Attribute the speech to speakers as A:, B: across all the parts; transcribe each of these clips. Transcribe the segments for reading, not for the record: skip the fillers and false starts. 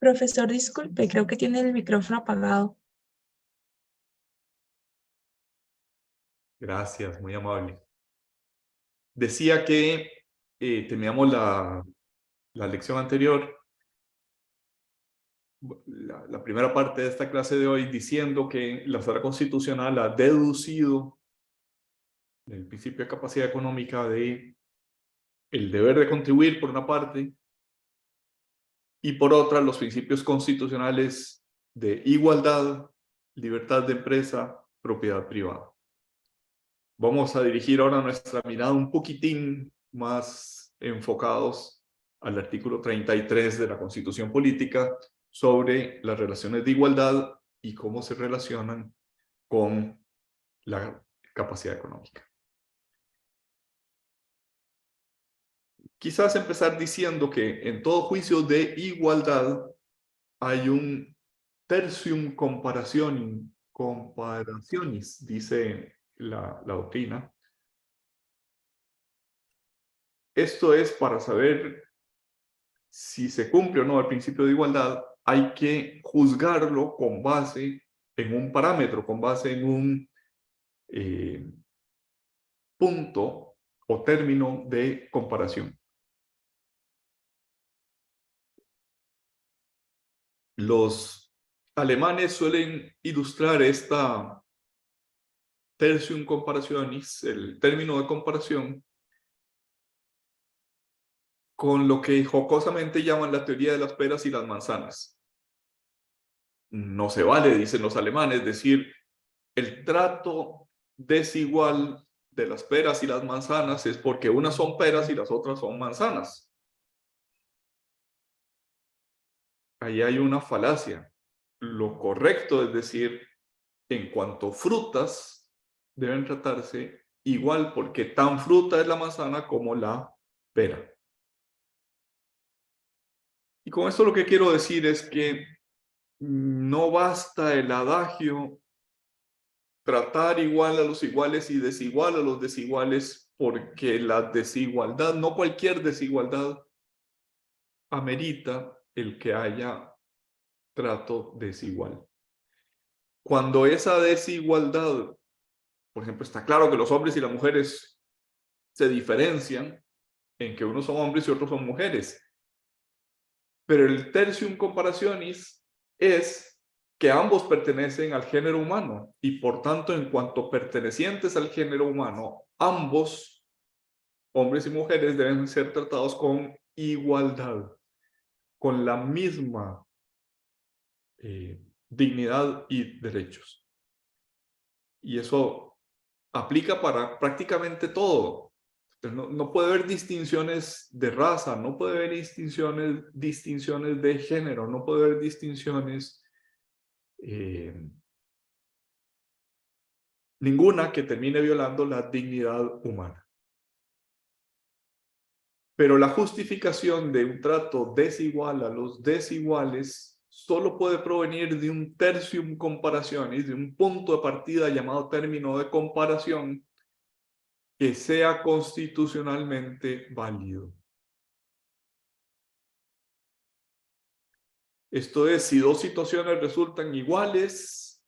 A: Profesor, disculpe, creo que tiene el micrófono apagado.
B: Gracias, muy amable. Decía que teníamos la lección anterior, la primera parte de esta clase de hoy, diciendo que la sala constitucional ha deducido del principio de capacidad económica de el deber de contribuir por una parte y por otra los principios constitucionales de igualdad, libertad de empresa, propiedad privada. Vamos a dirigir ahora nuestra mirada un poquitín más enfocados al artículo 33 de la Constitución Política sobre las relaciones de igualdad y cómo se relacionan con la capacidad económica. Quizás empezar diciendo que en todo juicio de igualdad hay un tertium comparationis, dice la doctrina. Esto es para saber si se cumple o no el principio de igualdad, hay que juzgarlo con base en un parámetro, con base en un punto o término de comparación. Los alemanes suelen ilustrar esta tertium comparationis, el término de comparación, con lo que jocosamente llaman la teoría de las peras y las manzanas. No se vale, dicen los alemanes, decir el trato desigual de las peras y las manzanas es porque unas son peras y las otras son manzanas. Ahí hay una falacia. Lo correcto es decir, en cuanto a frutas, deben tratarse igual porque tan fruta es la manzana como la pera. Y con esto lo que quiero decir es que no basta el adagio tratar igual a los iguales y desigual a los desiguales, porque la desigualdad, no cualquier desigualdad, amerita el que haya trato desigual. Cuando esa desigualdad, por ejemplo, está claro que los hombres y las mujeres se diferencian en que unos son hombres y otros son mujeres, pero el tertium comparationis es que ambos pertenecen al género humano y por tanto, en cuanto pertenecientes al género humano, ambos, hombres y mujeres, deben ser tratados con igualdad, con la misma dignidad y derechos. Y eso aplica para prácticamente todo. No puede haber distinciones de raza, no puede haber distinciones de género, no puede haber distinciones ninguna que termine violando la dignidad humana. Pero la justificación de un trato desigual a los desiguales solo puede provenir de un tertium comparationis, de un punto de partida llamado término de comparación que sea constitucionalmente válido. Esto es, si dos situaciones resultan iguales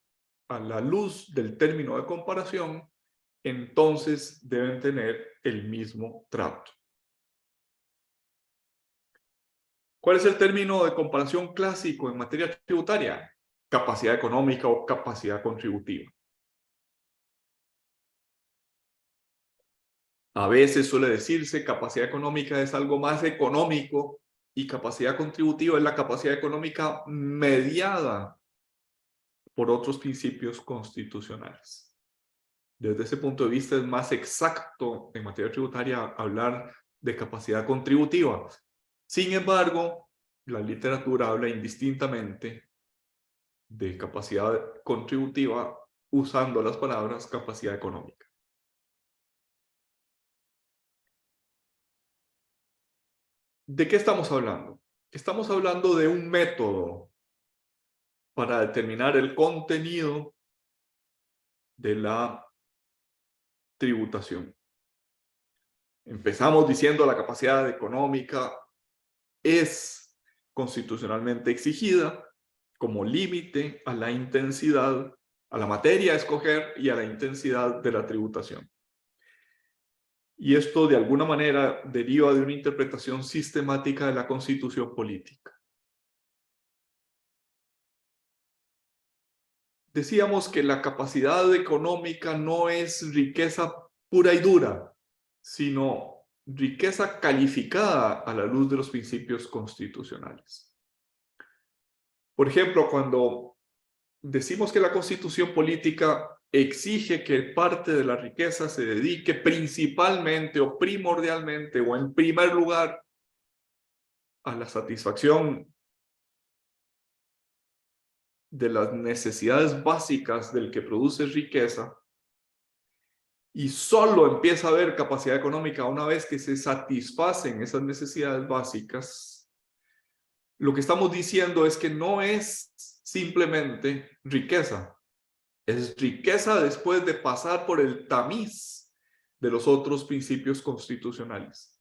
B: a la luz del término de comparación, entonces deben tener el mismo trato. ¿Cuál es el término de comparación clásico en materia tributaria? Capacidad económica o capacidad contributiva. A veces suele decirse capacidad económica es algo más económico y capacidad contributiva es la capacidad económica mediada por otros principios constitucionales. Desde ese punto de vista es más exacto en materia tributaria hablar de capacidad contributiva. Sin embargo, la literatura habla indistintamente de capacidad contributiva usando las palabras capacidad económica. ¿De qué estamos hablando? Estamos hablando de un método para determinar el contenido de la tributación. Empezamos diciendo la capacidad económica es constitucionalmente exigida como límite a la intensidad, a la materia a escoger y a la intensidad de la tributación. Y esto de alguna manera deriva de una interpretación sistemática de la Constitución política. Decíamos que la capacidad económica no es riqueza pura y dura, sino riqueza calificada a la luz de los principios constitucionales. Por ejemplo, cuando decimos que la Constitución política exige que parte de la riqueza se dedique principalmente o primordialmente o en primer lugar a la satisfacción de las necesidades básicas del que produce riqueza, y solo empieza a haber capacidad económica una vez que se satisfacen esas necesidades básicas, lo que estamos diciendo es que no es simplemente riqueza, es riqueza después de pasar por el tamiz de los otros principios constitucionales.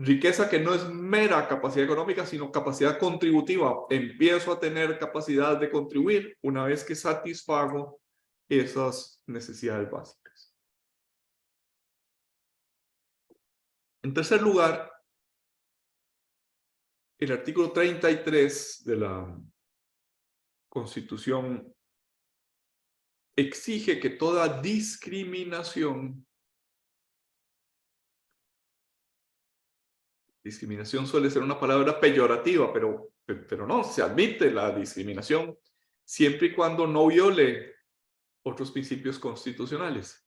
B: Riqueza que no es mera capacidad económica, sino capacidad contributiva. Empiezo a tener capacidad de contribuir una vez que satisfago esas necesidades básicas. En tercer lugar, el artículo 33 de la Constitución exige que toda discriminación suele ser una palabra peyorativa, pero no, se admite la discriminación siempre y cuando no viole otros principios constitucionales.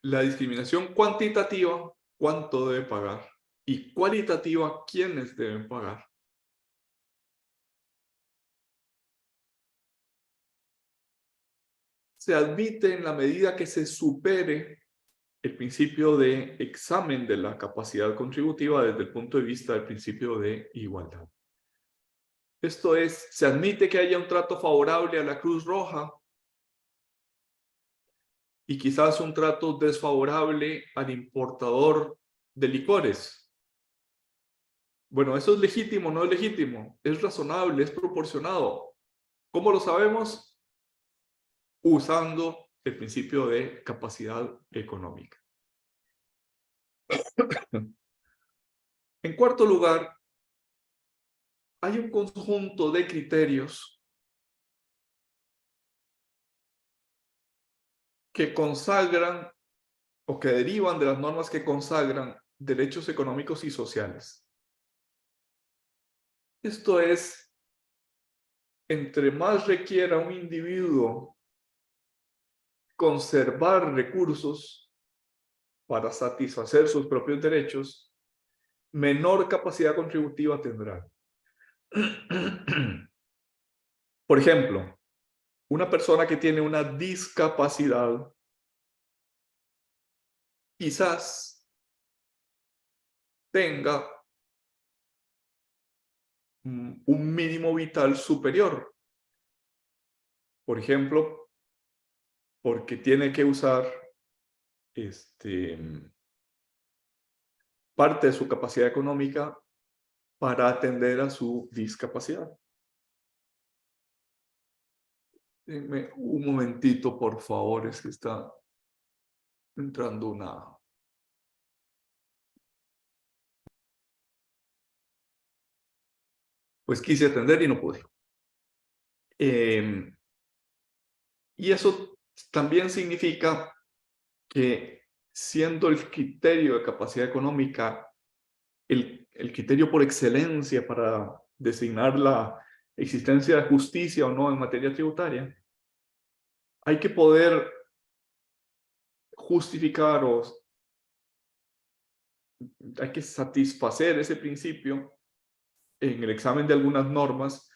B: La discriminación cuantitativa, ¿cuánto debe pagar? Y cualitativa, ¿quiénes deben pagar? Se admite en la medida que se supere el principio de examen de la capacidad contributiva desde el punto de vista del principio de igualdad. Esto es, se admite que haya un trato favorable a la Cruz Roja y quizás un trato desfavorable al importador de licores. Bueno, ¿eso es legítimo o no es legítimo? ¿Es razonable? ¿Es proporcionado? ¿Cómo lo sabemos? Usando el principio de capacidad económica. En cuarto lugar, hay un conjunto de criterios que consagran o que derivan de las normas que consagran derechos económicos y sociales. Esto es, entre más requiera un individuo conservar recursos para satisfacer sus propios derechos, menor capacidad contributiva tendrá. Por ejemplo, una persona que tiene una discapacidad quizás tenga un mínimo vital superior. Por ejemplo, porque tiene que usar parte de su capacidad económica para atender a su discapacidad. Denme un momentito, por favor, es que está entrando una... Pues quise atender y no pude. Y eso también significa que siendo el criterio de capacidad económica el criterio por excelencia para designar la existencia de justicia o no en materia tributaria, hay que poder justificar o hay que satisfacer ese principio en el examen de algunas normas,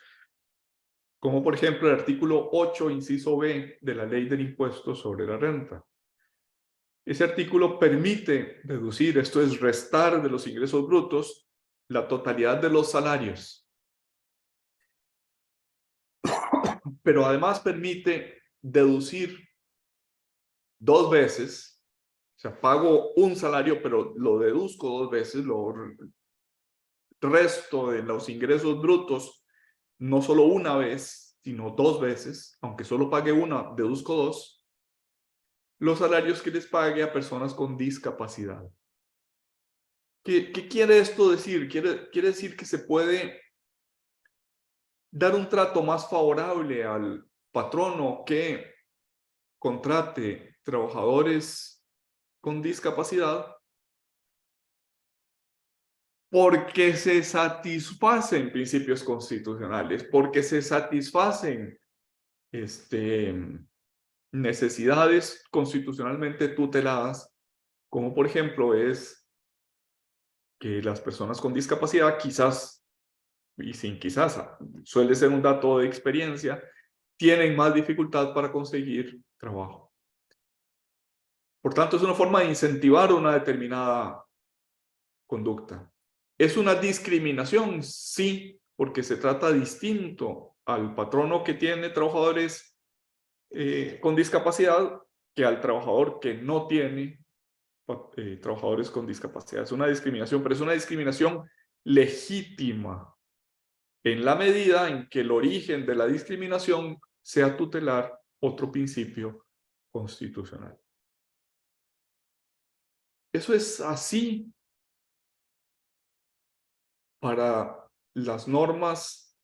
B: como por ejemplo el artículo 8, inciso B de la Ley del Impuesto sobre la Renta. Ese artículo permite deducir, esto es restar de los ingresos brutos, la totalidad de los salarios. Pero además permite deducir 2 veces, o sea, pago un salario, pero lo deduzco 2 veces, lo resto de los ingresos brutos, no solo una vez, sino 2 veces, aunque solo pague una, deduzco 2, los salarios que les pague a personas con discapacidad. ¿Qué quiere esto decir? Quiere decir que se puede dar un trato más favorable al patrono que contrate trabajadores con discapacidad porque se satisfacen principios constitucionales, porque se satisfacen necesidades constitucionalmente tuteladas, como por ejemplo es que las personas con discapacidad quizás, y sin quizás, suele ser un dato de experiencia, tienen más dificultad para conseguir trabajo. Por tanto, es una forma de incentivar una determinada conducta. ¿Es una discriminación? Sí, porque se trata distinto al patrono que tiene trabajadores con discapacidad que al trabajador que no tiene trabajadores con discapacidad. Es una discriminación, pero es una discriminación legítima en la medida en que el origen de la discriminación sea tutelar otro principio constitucional. Eso es así para las normas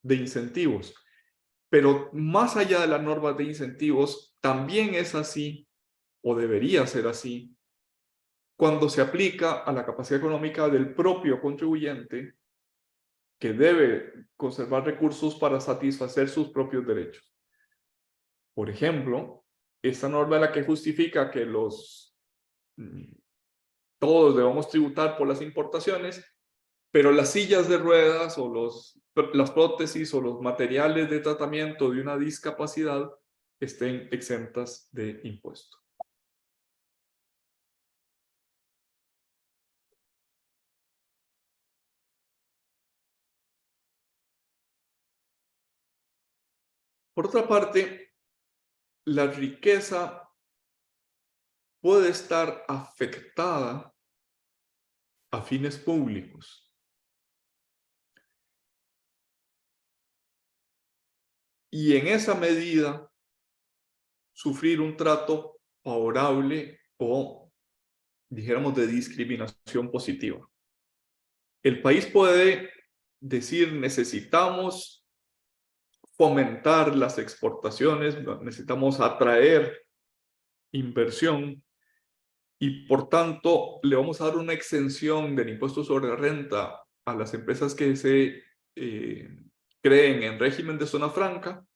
B: de incentivos, pero más allá de las normas de incentivos, también es así, o debería ser así, cuando se aplica a la capacidad económica del propio contribuyente, que debe conservar recursos para satisfacer sus propios derechos. Por ejemplo, esta norma es la que justifica que todos debamos tributar por las importaciones, pero las sillas de ruedas o las prótesis o los materiales de tratamiento de una discapacidad estén exentas de impuesto. Por otra parte, la riqueza puede estar afectada a fines públicos. Y en esa medida, sufrir un trato favorable o, dijéramos, de discriminación positiva. El país puede decir, necesitamos fomentar las exportaciones, necesitamos atraer inversión y por tanto le vamos a dar una exención del impuesto sobre la renta a las empresas que se creen en régimen de zona franca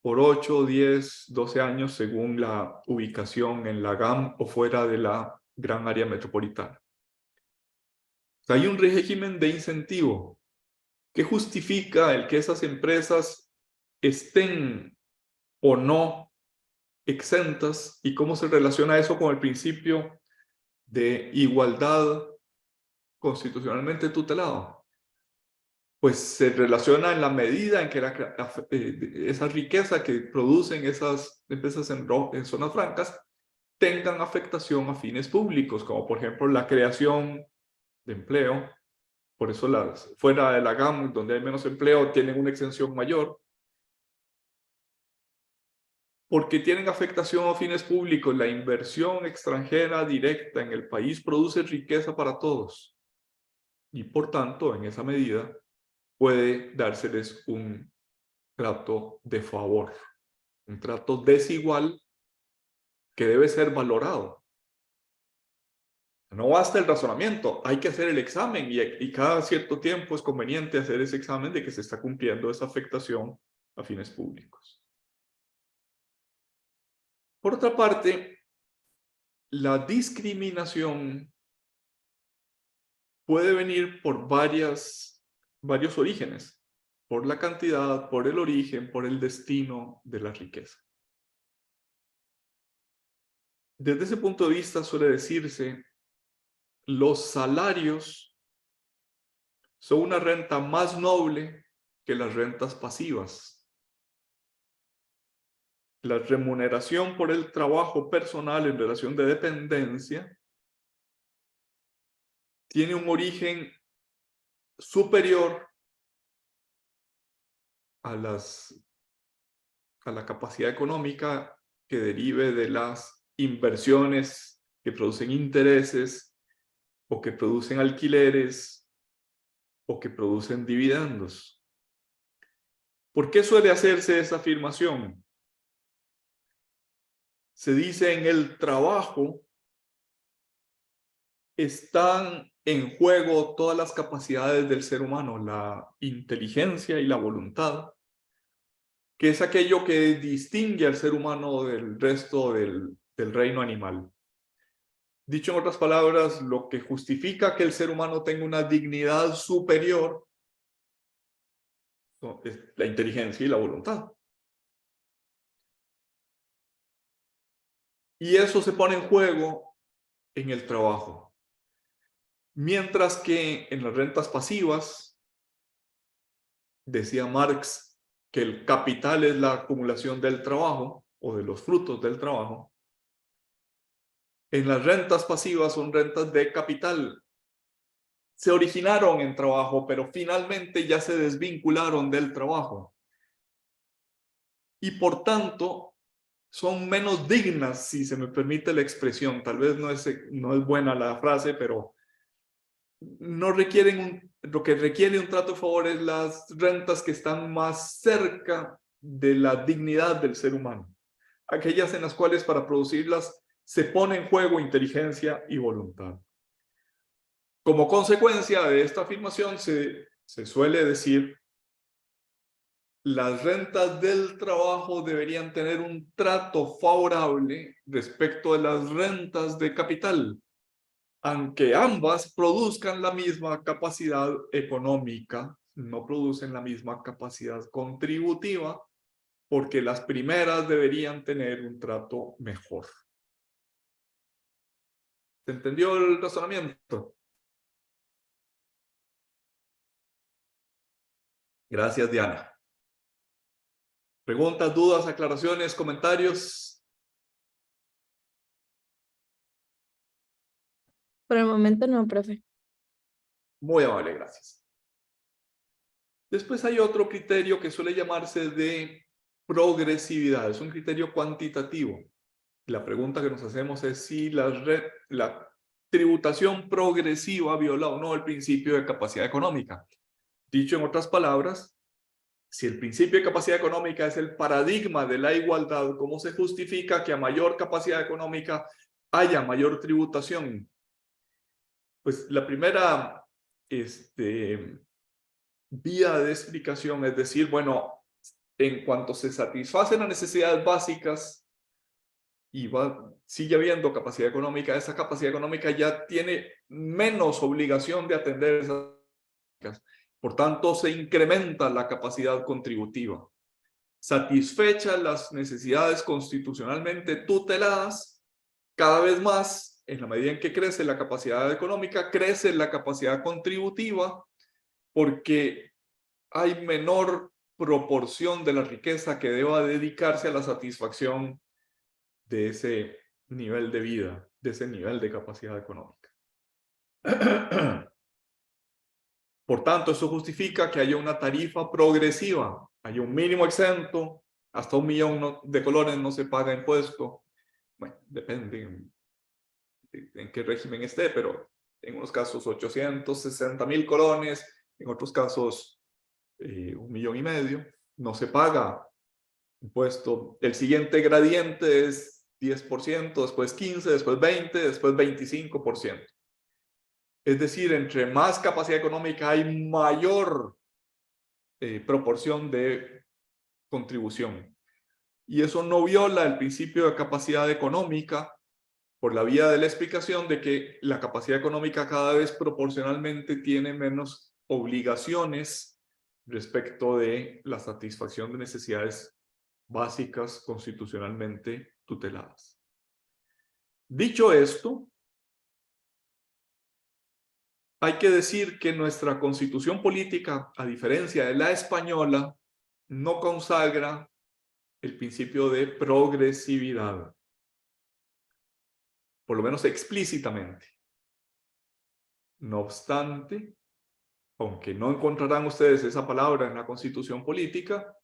B: por 8, 10, 12 años según la ubicación en la GAM o fuera de la gran área metropolitana. O sea, hay un régimen de incentivo que justifica el que esas empresas estén o no exentas y cómo se relaciona eso con el principio de igualdad constitucionalmente tutelado. Pues se relaciona en la medida en que esa riqueza que producen esas empresas en zonas francas tengan afectación a fines públicos, como por ejemplo la creación de empleo. Por eso fuera de la GAM, donde hay menos empleo, tienen una exención mayor. Porque tienen afectación a fines públicos. La inversión extranjera directa en el país produce riqueza para todos. Y por tanto, en esa medida, puede dárseles un trato de favor, un trato desigual que debe ser valorado. No basta el razonamiento, hay que hacer el examen y cada cierto tiempo es conveniente hacer ese examen de que se está cumpliendo esa afectación a fines públicos. Por otra parte, la discriminación puede venir por varios orígenes, por la cantidad, por el origen, por el destino de la riqueza. Desde ese punto de vista suele decirse, los salarios son una renta más noble que las rentas pasivas. La remuneración por el trabajo personal en relación de dependencia tiene un origen superior a la capacidad económica que derive de las inversiones que producen intereses o que producen alquileres o que producen dividendos. ¿Por qué suele hacerse esa afirmación? Se dice en el trabajo están en juego todas las capacidades del ser humano, la inteligencia y la voluntad, que es aquello que distingue al ser humano del resto del reino animal. Dicho en otras palabras, lo que justifica que el ser humano tenga una dignidad superior es la inteligencia y la voluntad. Y eso se pone en juego en el trabajo. Mientras que en las rentas pasivas, decía Marx que el capital es la acumulación del trabajo o de los frutos del trabajo. En las rentas pasivas son rentas de capital. Se originaron en trabajo, pero finalmente ya se desvincularon del trabajo. Y por tanto, son menos dignas, si se me permite la expresión. Tal vez no es buena la frase, pero no requieren lo que requiere un trato de favor es las rentas que están más cerca de la dignidad del ser humano. Aquellas en las cuales para producirlas se pone en juego inteligencia y voluntad. Como consecuencia de esta afirmación se suele decir las rentas del trabajo deberían tener un trato favorable respecto de las rentas de capital, aunque ambas produzcan la misma capacidad económica, no producen la misma capacidad contributiva, porque las primeras deberían tener un trato mejor. ¿Se entendió el razonamiento? Gracias, Diana. ¿Preguntas, dudas, aclaraciones, comentarios?
C: Por el momento no, profe.
B: Muy amable, gracias. Después hay otro criterio que suele llamarse de progresividad. Es un criterio cuantitativo. La pregunta que nos hacemos es si la tributación progresiva viola o no el principio de capacidad económica. Dicho en otras palabras, si el principio de capacidad económica es el paradigma de la igualdad, ¿cómo se justifica que a mayor capacidad económica haya mayor tributación? Pues la primera vía de explicación es decir, bueno, en cuanto se satisfacen las necesidades básicas y sigue habiendo capacidad económica, esa capacidad económica ya tiene menos obligación de atender esas necesidades. Por tanto, se incrementa la capacidad contributiva. Satisfechas las necesidades constitucionalmente tuteladas, cada vez más, en la medida en que crece la capacidad económica, crece la capacidad contributiva, porque hay menor proporción de la riqueza que deba dedicarse a la satisfacción de ese nivel de vida, de ese nivel de capacidad económica. Por tanto, eso justifica que haya una tarifa progresiva, hay un mínimo exento, hasta 1 millón de colones no se paga impuesto. Bueno, depende en qué régimen esté, pero en unos casos 860,000 colones, en otros casos 1,5 millones, no se paga impuesto. El siguiente gradiente es 10%, después 15%, después 20%, después 25%. Es decir, entre más capacidad económica hay mayor proporción de contribución. Y eso no viola el principio de capacidad económica por la vía de la explicación de que la capacidad económica cada vez proporcionalmente tiene menos obligaciones respecto de la satisfacción de necesidades básicas constitucionalmente tuteladas. Dicho esto, hay que decir que nuestra constitución política, a diferencia de la española, no consagra el principio de progresividad, por lo menos explícitamente. No obstante, aunque no encontrarán ustedes esa palabra en la Constitución política,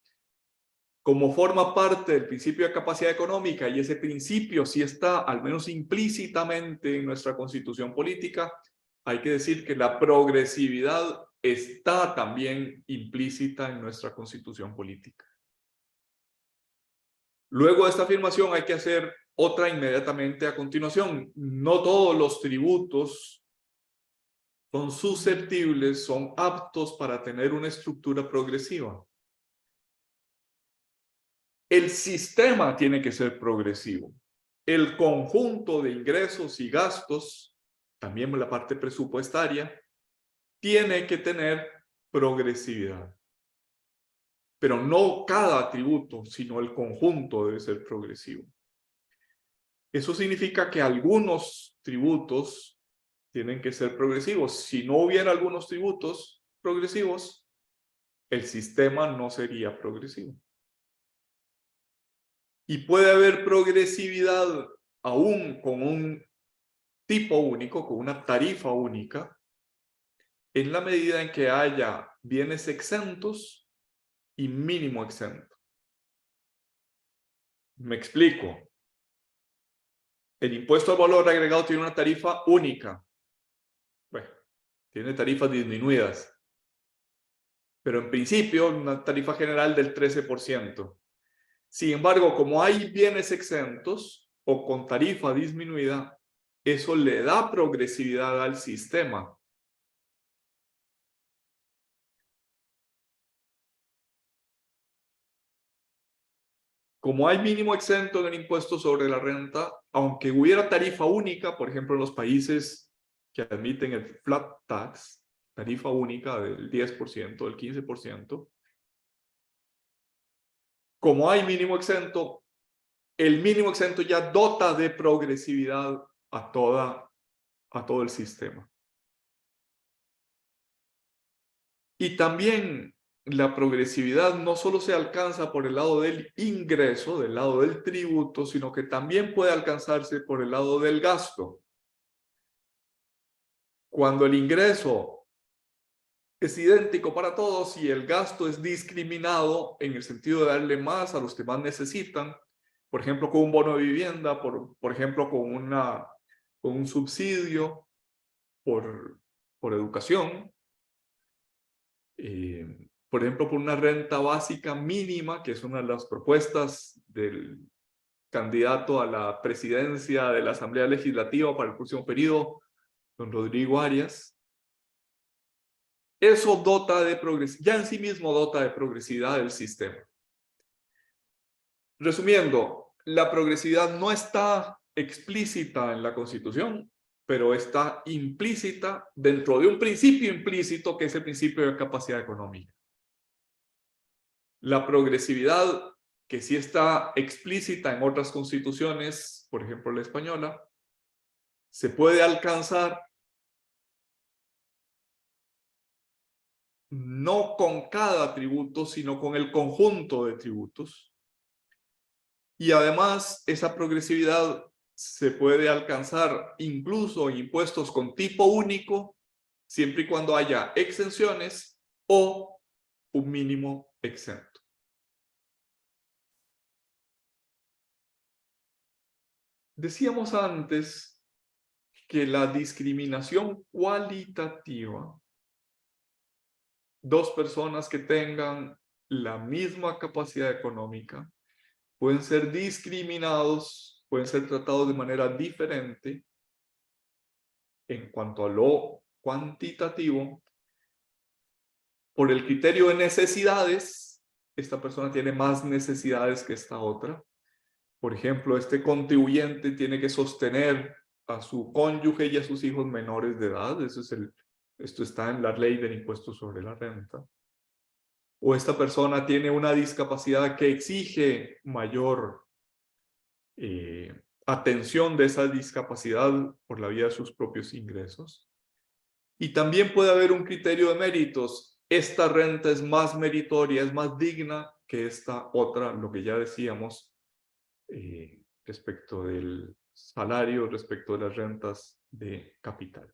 B: como forma parte del principio de capacidad económica, y ese principio sí está al menos implícitamente en nuestra Constitución política, hay que decir que la progresividad está también implícita en nuestra Constitución política. Luego de esta afirmación hay que hacer otra inmediatamente a continuación. No todos los tributos son susceptibles, son aptos para tener una estructura progresiva. El sistema tiene que ser progresivo. El conjunto de ingresos y gastos, también la parte presupuestaria, tiene que tener progresividad. Pero no cada tributo, sino el conjunto debe ser progresivo. Eso significa que algunos tributos tienen que ser progresivos. Si no hubiera algunos tributos progresivos, el sistema no sería progresivo. Y puede haber progresividad aún con un tipo único, con una tarifa única, en la medida en que haya bienes exentos y mínimo exento. Me explico. El impuesto al valor agregado tiene una tarifa única. Bueno, tiene tarifas disminuidas, pero en principio una tarifa general del 13%. Sin embargo, como hay bienes exentos o con tarifa disminuida, eso le da progresividad al sistema. Como hay mínimo exento en el impuesto sobre la renta, aunque hubiera tarifa única, por ejemplo, en los países que admiten el flat tax, tarifa única del 10%, del 15%, como hay mínimo exento, el mínimo exento ya dota de progresividad a todo el sistema. Y también la progresividad no solo se alcanza por el lado del ingreso, del lado del tributo, sino que también puede alcanzarse por el lado del gasto. Cuando el ingreso es idéntico para todos y el gasto es discriminado en el sentido de darle más a los que más necesitan, por ejemplo, con un bono de vivienda, por ejemplo, con un subsidio por educación, por ejemplo, por una renta básica mínima, que es una de las propuestas del candidato a la presidencia de la Asamblea Legislativa para el próximo periodo, don Rodrigo Arias. Eso dota de progresividad, ya en sí mismo dota de progresividad del sistema. Resumiendo, la progresividad no está explícita en la Constitución, pero está implícita dentro de un principio implícito que es el principio de capacidad económica. La progresividad, que sí está explícita en otras constituciones, por ejemplo la española, se puede alcanzar no con cada tributo, sino con el conjunto de tributos. Y además, esa progresividad se puede alcanzar incluso en impuestos con tipo único, siempre y cuando haya exenciones o un mínimo exento. Decíamos antes que la discriminación cualitativa, dos personas que tengan la misma capacidad económica, pueden ser discriminados, pueden ser tratados de manera diferente en cuanto a lo cuantitativo por el criterio de necesidades. Esta persona tiene más necesidades que esta otra. Por ejemplo, este contribuyente tiene que sostener a su cónyuge y a sus hijos menores de edad. Esto está en la ley del impuesto sobre la renta. O esta persona tiene una discapacidad que exige mayor atención de esa discapacidad por la vía de sus propios ingresos. Y también puede haber un criterio de méritos. Esta renta es más meritoria, es más digna que esta otra, lo que ya decíamos respecto del salario, respecto de las rentas de capital.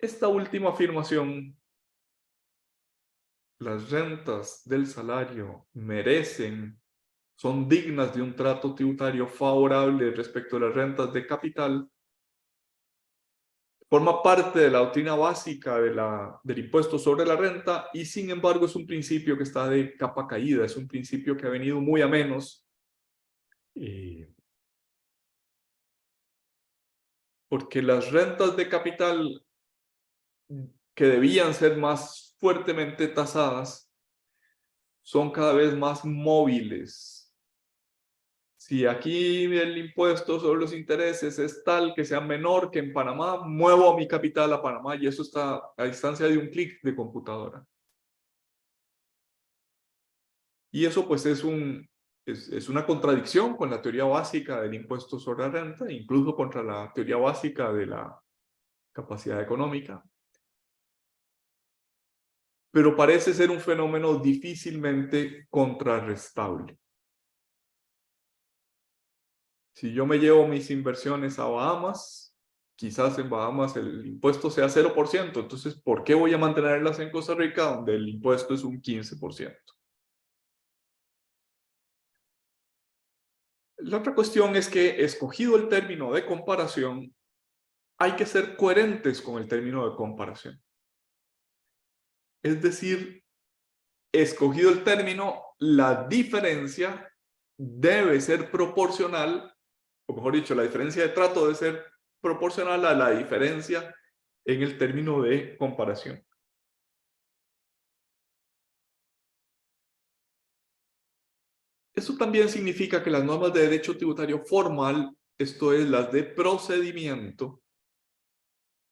B: Esta última afirmación, las rentas del salario son dignas de un trato tributario favorable respecto a las rentas de capital, forma parte de la doctrina básica del impuesto sobre la renta y sin embargo es un principio que está de capa caída, es un principio que ha venido muy a menos porque las rentas de capital que debían ser más fuertemente tasadas son cada vez más móviles. Si aquí el impuesto sobre los intereses es tal que sea menor que en Panamá, muevo mi capital a Panamá y eso está a distancia de un clic de computadora. Y eso pues es una contradicción con la teoría básica del impuesto sobre la renta, incluso contra la teoría básica de la capacidad económica. Pero parece ser un fenómeno difícilmente contrarrestable. Si yo me llevo mis inversiones a Bahamas, quizás en Bahamas el impuesto sea 0%, entonces, ¿por qué voy a mantenerlas en Costa Rica donde el impuesto es un 15%? La otra cuestión es que, escogido el término de comparación, hay que ser coherentes con el término de comparación. Es decir, escogido el término, la diferencia debe ser proporcional, o mejor dicho, la diferencia de trato debe ser proporcional a la diferencia en el término de comparación. Eso también significa que las normas de derecho tributario formal, esto es, las de procedimiento,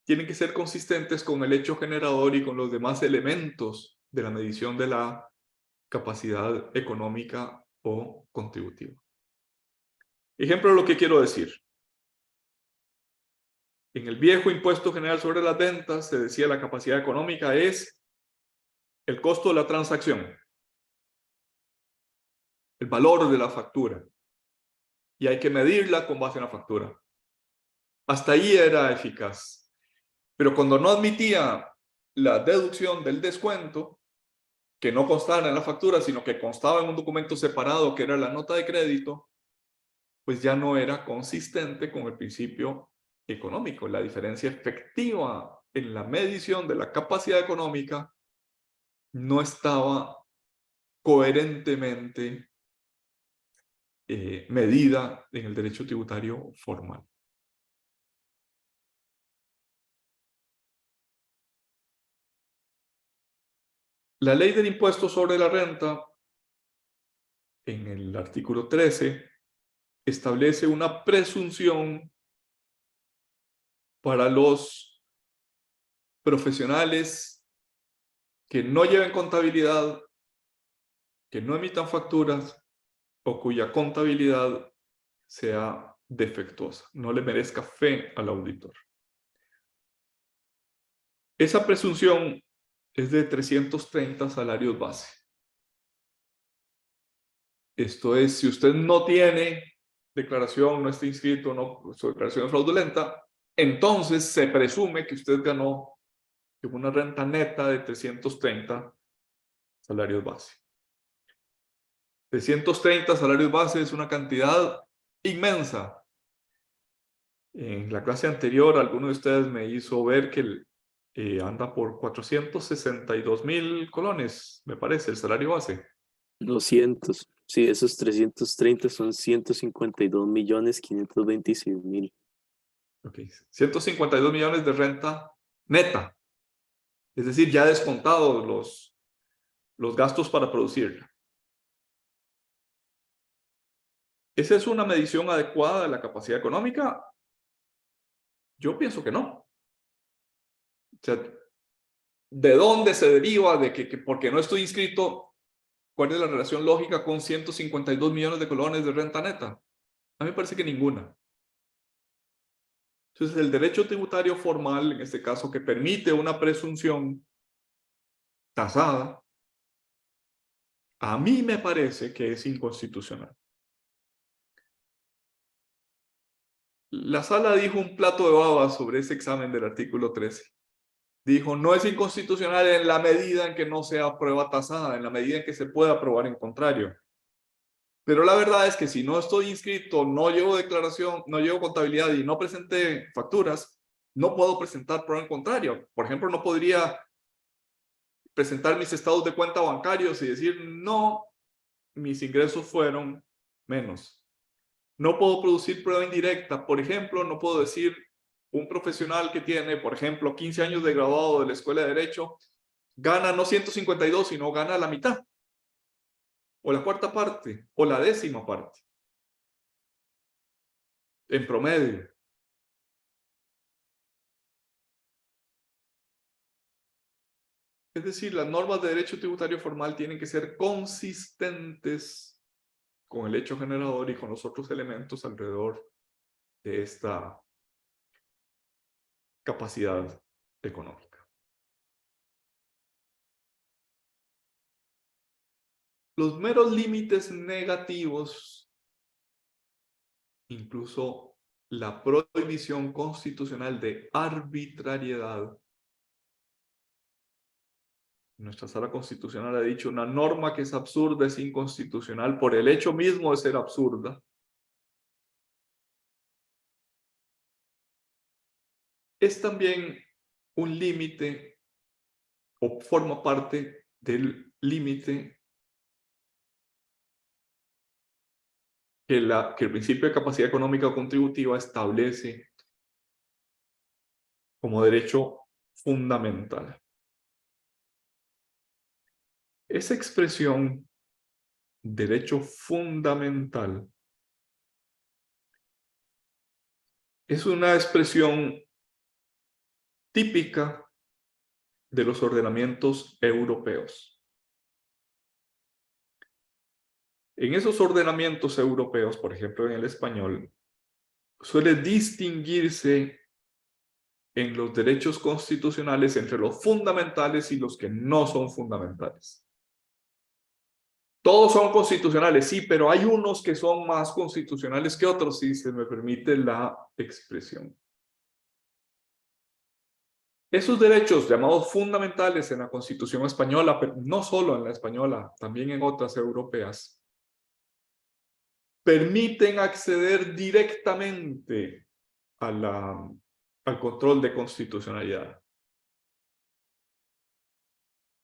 B: tienen que ser consistentes con el hecho generador y con los demás elementos de la medición de la capacidad económica o contributiva. Ejemplo de lo que quiero decir. En el viejo impuesto general sobre las ventas se decía la capacidad económica es el costo de la transacción, el valor de la factura, y hay que medirla con base en la factura. Hasta ahí era eficaz. Pero cuando no admitía la deducción del descuento, que no constaba en la factura, sino que constaba en un documento separado que era la nota de crédito, pues ya no era consistente con el principio económico. La diferencia efectiva en la medición de la capacidad económica no estaba coherentemente medida en el derecho tributario formal. La ley del impuesto sobre la renta, en el artículo 13, establece una presunción para los profesionales que no lleven contabilidad, que no emitan facturas o cuya contabilidad sea defectuosa, no le merezca fe al auditor. Esa presunción es de 330 salarios base. Esto es, si usted no tiene declaración, no está inscrito, su declaración es fraudulenta, entonces se presume que usted ganó una renta neta de 330 salarios base. 330 salarios base es una cantidad inmensa. En la clase anterior, alguno de ustedes me hizo ver que anda por 462,000 colones, me parece, el salario base.
D: 200. Sí, esos 330 son 152.526.000.
B: Ok, 152 millones de renta neta. Es decir, ya descontados los gastos para producirla. ¿Esa es una medición adecuada de la capacidad económica? Yo pienso que no. O sea, ¿de dónde se deriva de que porque no estoy inscrito, cuál es la relación lógica con 152 millones de colones de renta neta? A mí me parece que ninguna. Entonces, el derecho tributario formal, en este caso, que permite una presunción tasada, a mí me parece que es inconstitucional. La sala dijo un plato de babas sobre ese examen del artículo 13. dijo, no es inconstitucional en la medida en que no sea prueba tasada, en la medida en que se pueda probar en contrario. Pero la verdad es que si no estoy inscrito, no llevo declaración, no llevo contabilidad y no presenté facturas, no puedo presentar prueba en contrario. Por ejemplo, no podría presentar mis estados de cuenta bancarios y decir, no, mis ingresos fueron menos. No puedo producir prueba indirecta. Por ejemplo, no puedo decir un profesional que tiene, por ejemplo, 15 años de graduado de la Escuela de Derecho, gana no 152, sino gana la mitad, o la cuarta parte, o la décima parte, en promedio. Es decir, las normas de derecho tributario formal tienen que ser consistentes con el hecho generador y con los otros elementos alrededor de esta capacidad económica. Los meros límites negativos, incluso la prohibición constitucional de arbitrariedad. Nuestra sala constitucional ha dicho, una norma que es absurda es inconstitucional por el hecho mismo de ser absurda. Es también un límite o forma parte del límite que el principio de capacidad económica o contributiva establece como derecho fundamental. Esa expresión, derecho fundamental, es una expresión típica de los ordenamientos europeos. En esos ordenamientos europeos, por ejemplo en el español, suele distinguirse en los derechos constitucionales entre los fundamentales y los que no son fundamentales. Todos son constitucionales, sí, pero hay unos que son más constitucionales que otros, si se me permite la expresión. Esos derechos llamados fundamentales en la Constitución española, pero no solo en la española, también en otras europeas, permiten acceder directamente al control de constitucionalidad.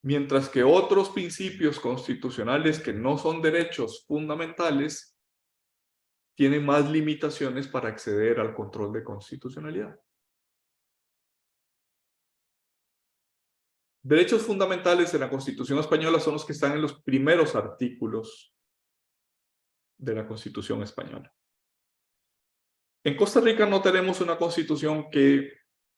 B: Mientras que otros principios constitucionales que no son derechos fundamentales tienen más limitaciones para acceder al control de constitucionalidad. Derechos fundamentales en la Constitución española son los que están en los primeros artículos de la Constitución española. En Costa Rica no tenemos una constitución que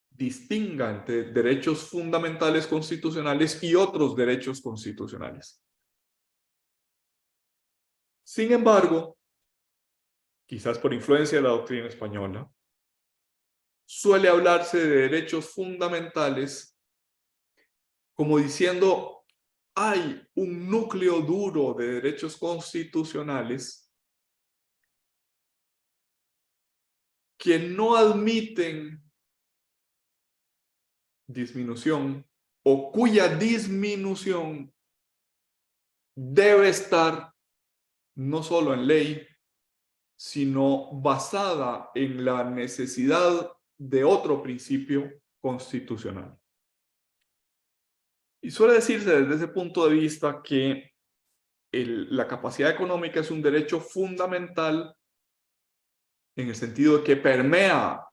B: distinga entre derechos fundamentales constitucionales y otros derechos constitucionales. Sin embargo, quizás por influencia de la doctrina española, suele hablarse de derechos fundamentales como diciendo, hay un núcleo duro de derechos constitucionales que no admiten disminución o cuya disminución debe estar no solo en ley, sino basada en la necesidad de otro principio constitucional. Y suele decirse desde ese punto de vista que la capacidad económica es un derecho fundamental en el sentido de que permea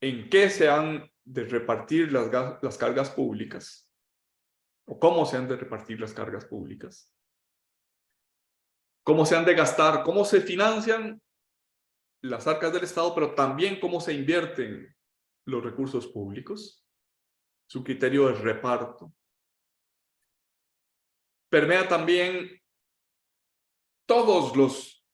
B: en qué se han de repartir las cargas públicas o cómo se han de repartir las cargas públicas, cómo se han de gastar, cómo se financian las arcas del Estado, pero también cómo se invierten los recursos públicos, su criterio de reparto. Permea también todos los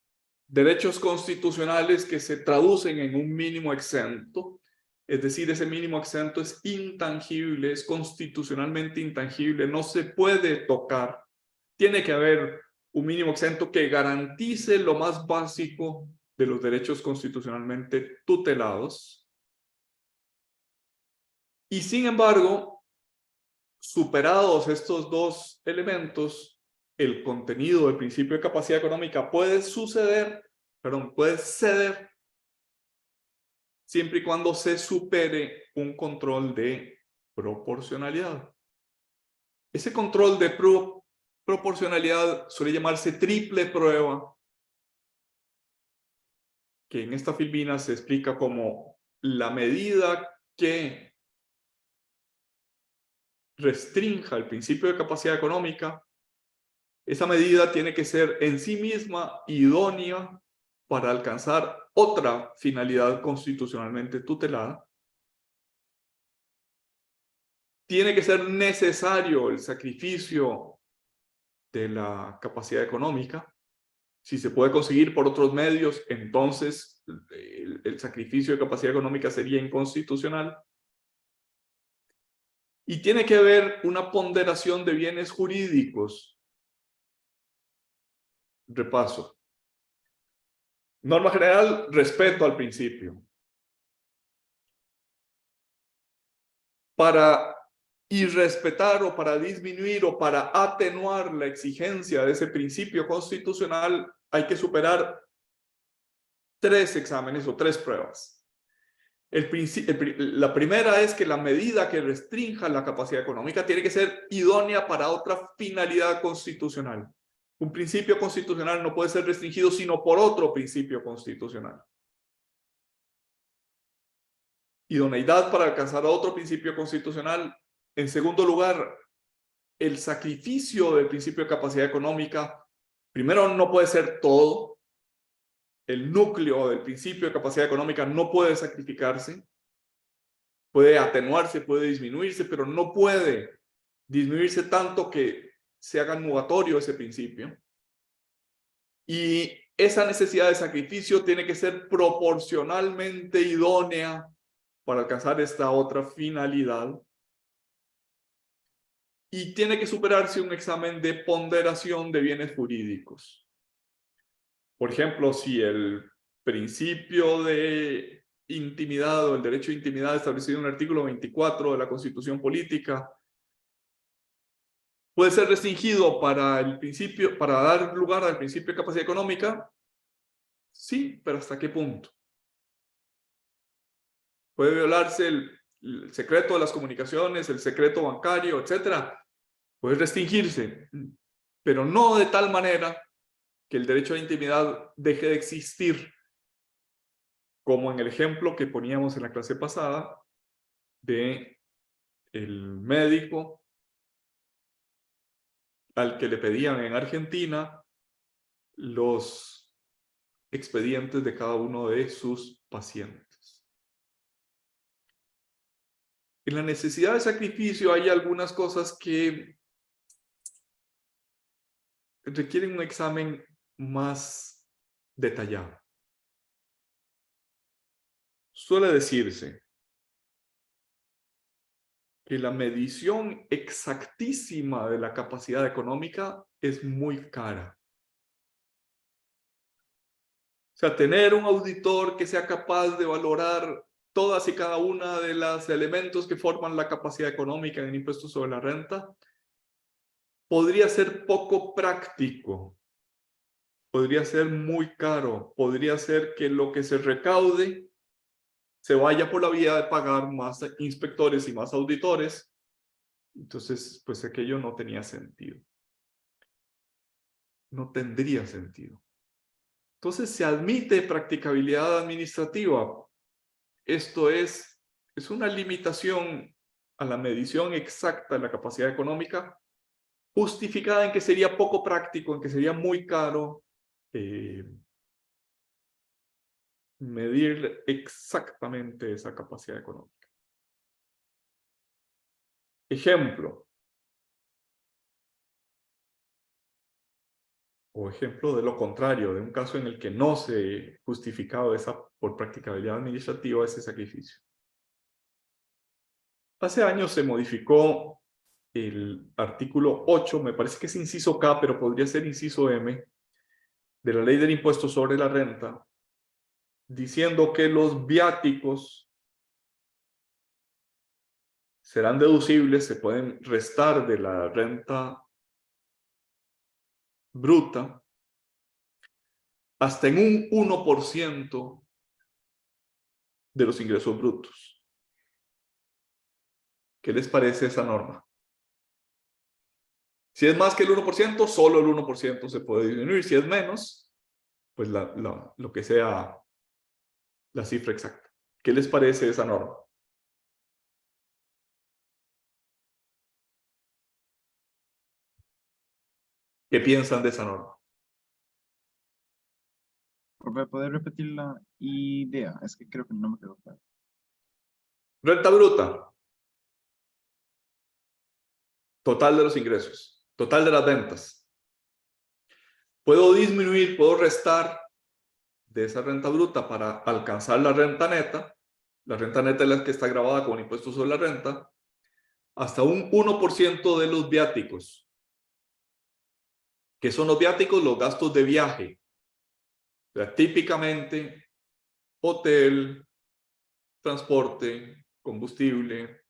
B: derechos constitucionales que se traducen en un mínimo exento, es decir, ese mínimo exento es intangible, es constitucionalmente intangible, no se puede tocar. Tiene que haber un mínimo exento que garantice lo más básico de los derechos constitucionalmente tutelados. Y sin embargo, superados estos dos elementos, el contenido del principio de capacidad económica puede ceder siempre y cuando se supere un control de proporcionalidad. Ese control de proporcionalidad suele llamarse triple prueba, que en esta filmina se explica como la medida que restrinja el principio de capacidad económica, esa medida tiene que ser en sí misma idónea para alcanzar otra finalidad constitucionalmente tutelada. Tiene que ser necesario el sacrificio de la capacidad económica. Si se puede conseguir por otros medios, entonces el sacrificio de capacidad económica sería inconstitucional. Y tiene que haber una ponderación de bienes jurídicos. Repaso. Norma general, respeto al principio. Para irrespetar o para disminuir o para atenuar la exigencia de ese principio constitucional, hay que superar 3 exámenes o 3 pruebas. La primera es que la medida que restrinja la capacidad económica tiene que ser idónea para otra finalidad constitucional. Un principio constitucional no puede ser restringido sino por otro principio constitucional. Idoneidad para alcanzar otro principio constitucional. En segundo lugar, el sacrificio del principio de capacidad económica, primero no puede ser todo. El núcleo del principio de capacidad económica no puede sacrificarse. Puede atenuarse, puede disminuirse, pero no puede disminuirse tanto que se haga nugatorio ese principio. Y esa necesidad de sacrificio tiene que ser proporcionalmente idónea para alcanzar esta otra finalidad. Y tiene que superarse un examen de ponderación de bienes jurídicos. Por ejemplo, si el principio de intimidad o el derecho de intimidad establecido en el artículo 24 de la Constitución Política puede ser restringido para dar lugar al principio de capacidad económica, sí, pero ¿hasta qué punto? Puede violarse el secreto de las comunicaciones, el secreto bancario, etcétera. Puede restringirse, pero no de tal manera que el derecho a la intimidad deje de existir, como en el ejemplo que poníamos en la clase pasada de el médico al que le pedían en Argentina los expedientes de cada uno de sus pacientes. En la necesidad de sacrificio hay algunas cosas que requieren un examen más detallado. Suele decirse que la medición exactísima de la capacidad económica es muy cara. O sea, tener un auditor que sea capaz de valorar todas y cada una de los elementos que forman la capacidad económica en el impuesto sobre la renta podría ser poco práctico, podría ser muy caro, podría ser que lo que se recaude se vaya por la vía de pagar más inspectores y más auditores. Entonces, pues aquello no tenía sentido. No tendría sentido. Entonces se admite practicabilidad administrativa. Esto es una limitación a la medición exacta de la capacidad económica, justificada en que sería poco práctico, en que sería muy caro medir exactamente esa capacidad económica. Ejemplo. O ejemplo de lo contrario, de un caso en el que no se justificaba por practicabilidad administrativa ese sacrificio. Hace años se modificó el artículo 8, me parece que es inciso K, pero podría ser inciso M, de la Ley del Impuesto sobre la Renta, diciendo que los viáticos serán deducibles, se pueden restar de la renta bruta hasta en un 1% de los ingresos brutos. ¿Qué les parece esa norma? Si es más que el 1%, solo el 1% se puede disminuir. Si es menos, pues lo que sea la cifra exacta. ¿Qué les parece esa norma? ¿Qué piensan de esa norma?
E: Profe, ¿puede repetir la idea? Es que creo que no me quedó claro.
B: Renta bruta. Total de los ingresos. Total de las ventas. Puedo disminuir, puedo restar de esa renta bruta para alcanzar la renta neta. La renta neta es la que está grabada con impuestos sobre la renta. Hasta un 1% de los viáticos. ¿Qué son los viáticos? Los gastos de viaje. O sea, típicamente, hotel, transporte, combustible,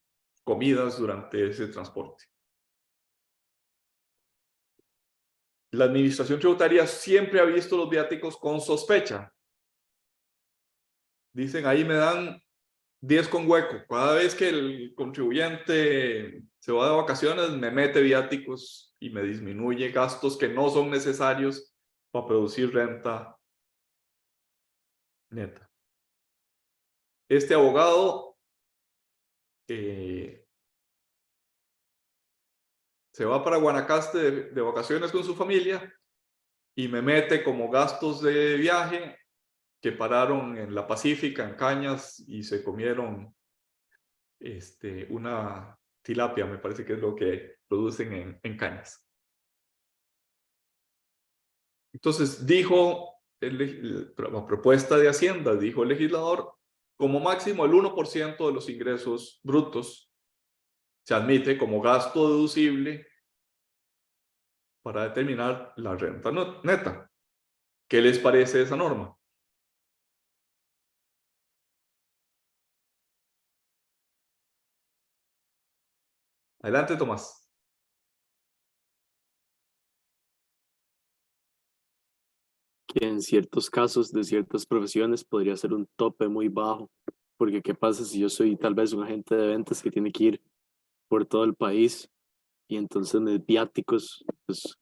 B: comidas durante ese transporte. La administración tributaria siempre ha visto los viáticos con sospecha. Dicen, ahí me dan 10 con hueco. Cada vez que el contribuyente se va de vacaciones, me mete viáticos y me disminuye gastos que no son necesarios para producir renta neta. Este abogado se va para Guanacaste de vacaciones con su familia y me mete como gastos de viaje que pararon en la Pacífica, en Cañas, y se comieron una tilapia, me parece que es lo que producen en Cañas. Entonces dijo la propuesta de Hacienda, dijo el legislador, como máximo el 1% de los ingresos brutos se admite como gasto deducible para determinar la renta neta. ¿Qué les parece esa norma? Adelante, Tomás.
D: Que en ciertos casos de ciertas profesiones podría ser un tope muy bajo, porque ¿qué pasa si yo soy tal vez un agente de ventas que tiene que ir por todo el país y entonces mis viáticos pues,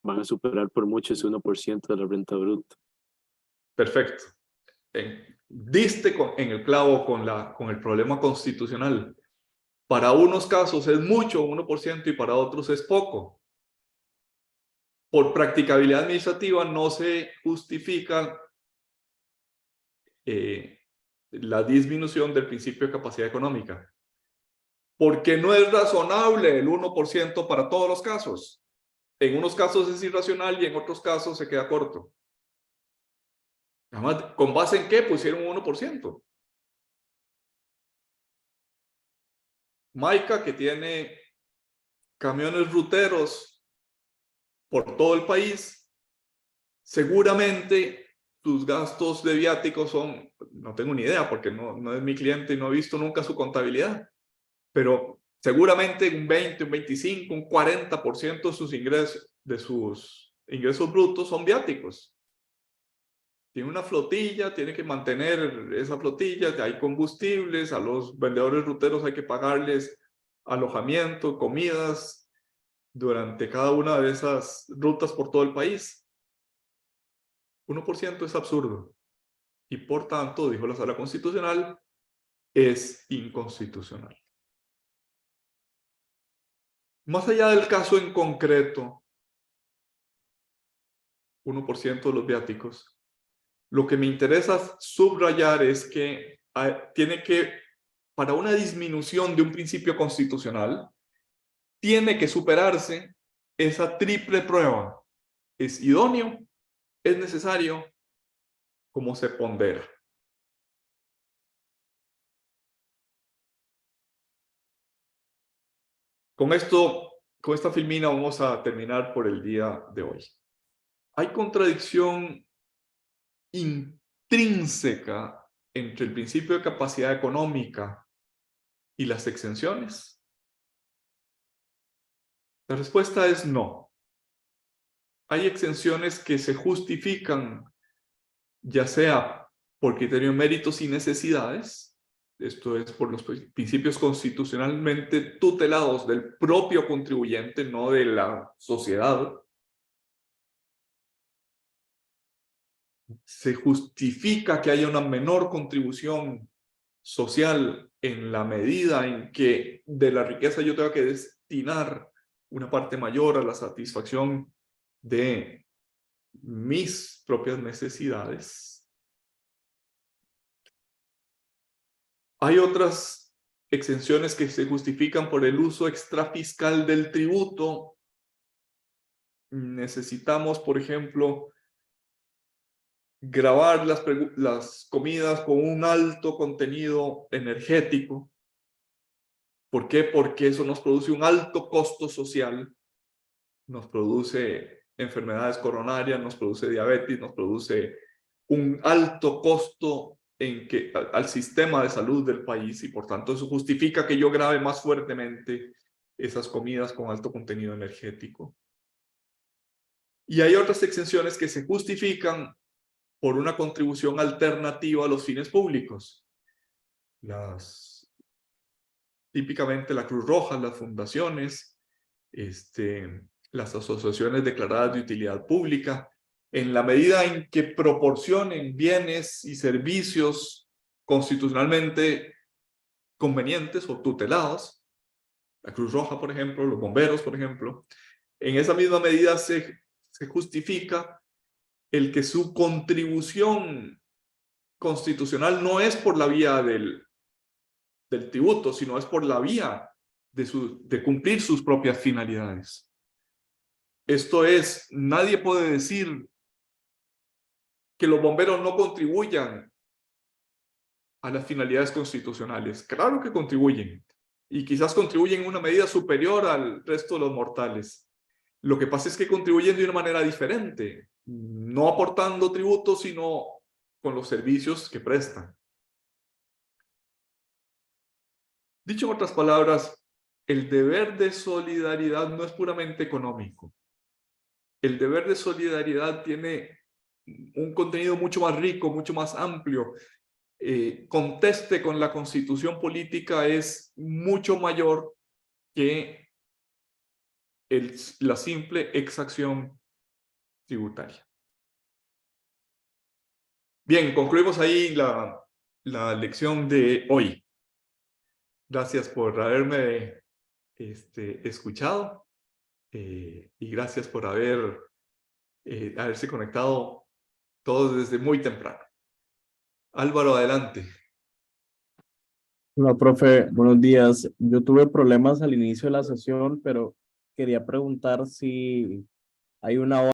D: van a superar por mucho ese 1% de la renta bruta?
B: Perfecto. Diste en el clavo con el problema constitucional. Para unos casos es mucho, 1%, y para otros es poco. Por practicabilidad administrativa no se justifica la disminución del principio de capacidad económica, porque no es razonable el 1% para todos los casos. En unos casos es irracional y en otros casos se queda corto. Además, ¿con base en qué pusieron un 1%? Maica, que tiene camiones ruteros por todo el país, seguramente sus gastos de viáticos son, no tengo ni idea porque no es mi cliente y no he visto nunca su contabilidad, pero seguramente un 20, un 25, un 40% de sus ingresos brutos son viáticos. Tiene una flotilla, tiene que mantener esa flotilla, hay combustibles, a los vendedores ruteros hay que pagarles alojamiento, comidas durante cada una de esas rutas por todo el país. 1% es absurdo y por tanto, dijo la Sala Constitucional, es inconstitucional. Más allá del caso en concreto, 1% de los viáticos, lo que me interesa subrayar es que para una disminución de un principio constitucional, tiene que superarse esa triple prueba. ¿Es idóneo? ¿Es necesario? ¿Cómo se pondera? Con esta filmina vamos a terminar por el día de hoy. Hay contradicción intrínseca entre el principio de capacidad económica ¿Y las exenciones? La respuesta es no. Hay exenciones que se justifican ya sea por criterio de méritos y necesidades, esto es por los principios constitucionalmente tutelados del propio contribuyente, no de la sociedad. Se justifica que haya una menor contribución social en la medida en que de la riqueza yo tenga que destinar una parte mayor a la satisfacción de mis propias necesidades. Hay otras exenciones que se justifican por el uso extrafiscal del tributo. Necesitamos, por ejemplo, gravar las comidas con un alto contenido energético. ¿Por qué? Porque eso nos produce un alto costo social, nos produce enfermedades coronarias, nos produce diabetes, nos produce un alto costo al sistema de salud del país, y por tanto eso justifica que yo grave más fuertemente esas comidas con alto contenido energético. Y hay otras exenciones que se justifican por una contribución alternativa a los fines públicos. Típicamente la Cruz Roja, las fundaciones, las asociaciones declaradas de utilidad pública, en la medida en que proporcionen bienes y servicios constitucionalmente convenientes o tutelados, la Cruz Roja, por ejemplo, los bomberos, por ejemplo, en esa misma medida se justifica el que su contribución constitucional no es por la vía del tributo, sino es por la vía de cumplir sus propias finalidades. Esto es, nadie puede decir que los bomberos no contribuyan a las finalidades constitucionales. Claro que contribuyen, y quizás contribuyen en una medida superior al resto de los mortales. Lo que pasa es que contribuyen de una manera diferente, no aportando tributos, sino con los servicios que prestan. Dicho en otras palabras, el deber de solidaridad no es puramente económico. El deber de solidaridad tiene un contenido mucho más rico, mucho más amplio. Conteste con la constitución política es mucho mayor que la simple exacción tributaria. Bien, concluimos ahí la lección de hoy. Gracias por haberme escuchado y gracias por haberse conectado todos desde muy temprano. Álvaro, adelante.
F: Hola, profe, buenos días. Yo tuve problemas al inicio de la sesión, pero quería preguntar si hay una